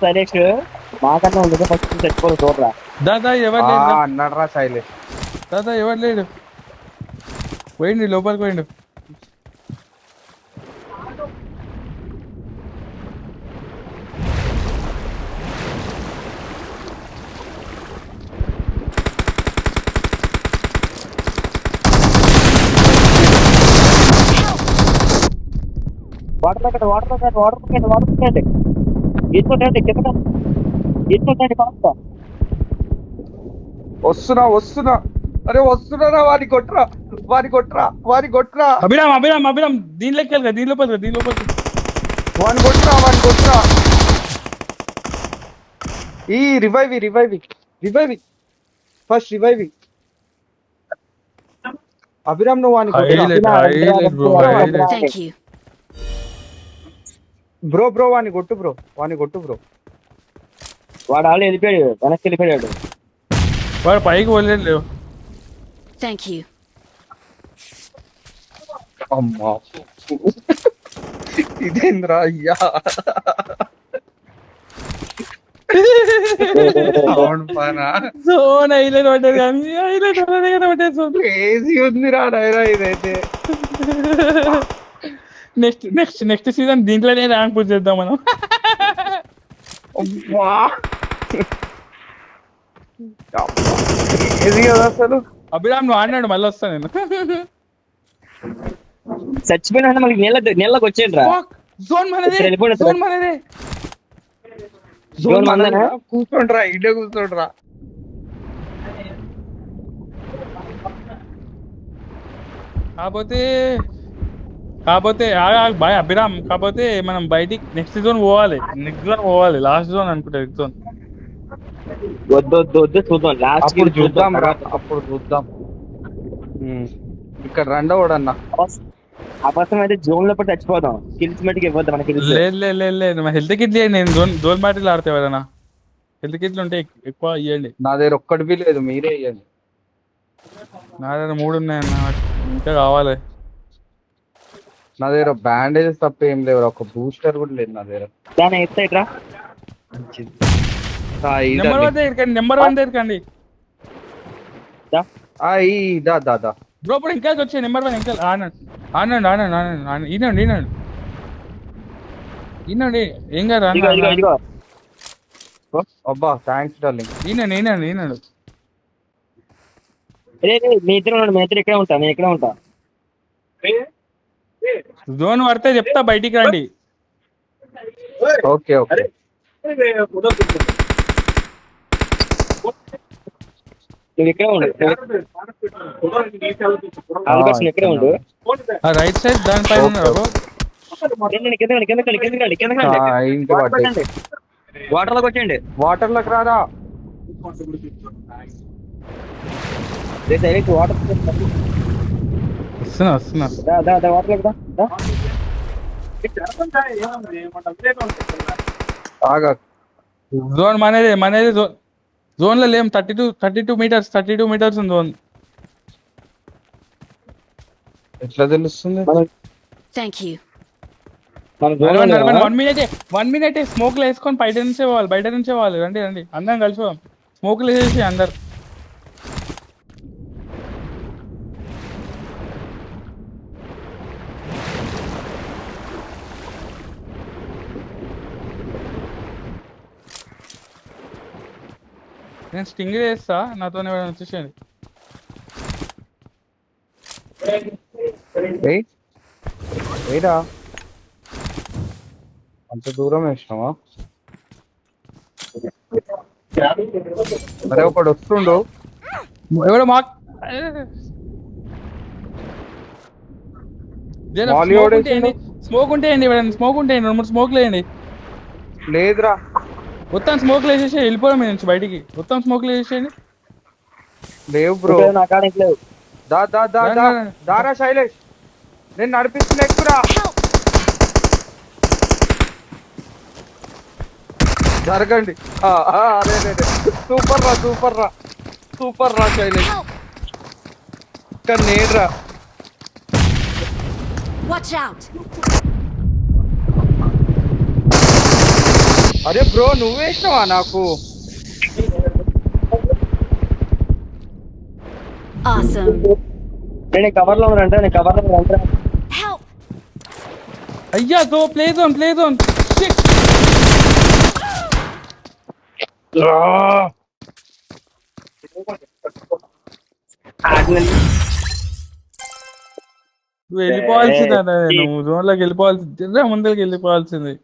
సైలేష్ మాకన్నా ఉండదు ఫస్ట్ తెచ్చుకోవాలి చూడరా. దాదా ఎవరు లేడు అన్నాడరా శైలేష్. దాదా ఎవరు లేడు పోయిండు లోపలికి పోయిండు. వాటర్ పెట్టండి తీసుకోండి కింద తీసుకోండి ఫాస్ట్. వస్తున్నా అరే వస్తున్నారా వాడి కొట్రా అభిరామ్ దీనిలోకి వెళ్ళగా దీని లోపలికి వాడిని కొట్రా. ఈ రివైవ్ ఫస్ట్ రివైవ్. అభిరామ్ నువ్వు వాడిని బ్రో వాడిని కొట్టు బ్రో. వాడు ఆళ్ళు వెళ్ళిపోయాడు, వెనక్కి వెళ్ళిపోయాడు. వాడు పైకి వెళ్ళలేదు. అమ్మా ఇదేంద్రా అయ్యా. జోన్ హైలైట్ పడ్డది కానీ క్రేజీ ఉందిరా నైరా ఇదైతే. నెక్స్ట్ సీజన్ దీంట్లోనే ర్యాంక్ పుష్ చేద్దాం మనం. అసలు అభిరామ్ నువ్వు ఆడినాడు మళ్ళీ వస్తా నేను. చచ్చిపోయినా మనకి నీళ్ళకి వచ్చేయండి రా. జోన్ మనదే. కూర్చోండ్రా ఇడే కూర్చోండ్రా. కాకపోతే బాయ్ అభిరామ్, కాకపోతే మనం బయటికి నెక్స్ట్ జోన్ పోవాలి. లాస్ట్ జోన్ అనుకుంటా. జోన్ వద్దు చూద్దాం, లాస్ట్ అప్పుడు చూద్దాం. ఇక్కడ రెండోడన్నా అవసరం అయితే జోన్ లో చచ్చిపోదాం. కిల్స్ మటుకు ఇవ్వద్దు మనకి. లేదు హెల్త్ కిట్ నేను జోన్ బ్యాటిల్ ఆడితే ఎవరైనా హెల్త్ కిట్లు ఉంటే ఎక్కువ ఇవ్వండి. నా దగ్గర ఒక్కటి లేదు, మీరే ఇవ్వండి. నా దగ్గర 3 ఉన్నాయన్న, ఇంకా కావాలి. నా దగ్గర బ్యాండేజెస్ తప్ప ఏం లేవు, ఒక బూస్టర్ కూడా లేదు నా దగ్గర. నెంబర్ 1 దగ్గరకండి దాదా బ్రో. ఇప్పుడు ఇంకా వచ్చే నెంబర్ 1 ఇంకా ఆనండి ఈనండి ఏం కాదు. అబ్బా థ్యాంక్స్ డార్లింగ్. ఈనాడు మీ ఇద్దరు ఇక్కడే ఉంటా, నేను ఇక్కడే ఉంటా. జోన్ పడితే చెప్తా, బయటికి రండి. ఓకే నువ్వు ఇక్కడే ఉండు, ఇక్కడే ఉండు. రైట్ సైడ్ దానిపైన వాటర్ లోకి వచ్చేయండి. వాటర్ లోకి రారా. వాటర్ వస్తున్నా. జోన్ మనదే జోన్ లో లేం. 32 మీటర్స్ ఉంది జోన్. ఎట్లా తెలుస్తుంది? 1 మినిట్ స్మోక్ లో వేసుకొని బయట నుంచే పోవాలి. రండి అందరం కలిసిపోదాం. స్మోక్ లో వేసేసి అందరు. నేను స్టింగ్ చేస్తా, నాతో వచ్చేసేయండి. అంత దూరం వేసినావా? అరే ఒకడు వస్తుండు. ఎవడో మాకు స్మోక్ ఉంటేయండి. 2-3 స్మోక్లు వేయండి. లేదురా మొత్తం స్మోక్లు వేసేసి వెళ్ళిపోవడం నుంచి బయటికి. మొత్తం స్మోక్లు వేసేయండి. లేవు బ్రో, దారా శైలేష్, నేను నడిపిస్తున్నా, ఎక్కురా. జరగండి. సూపర్ రా శైలేష్. ఇక్కడ నేడ్రా. అరే బ్రో నువ్వు వేసినావా నాకు? Awesome. నేను కవర్ లో ఉన్నానంటే నేను కవర్ లో ఉన్నానంటే Help! అయ్యా ప్లే జోన్ నువ్వు వెళ్ళిపోవాల్సిందే నువ్వు జోన్ లోకి వెళ్ళిపోవాల్సింది ముందరికి వెళ్ళిపోవాల్సింది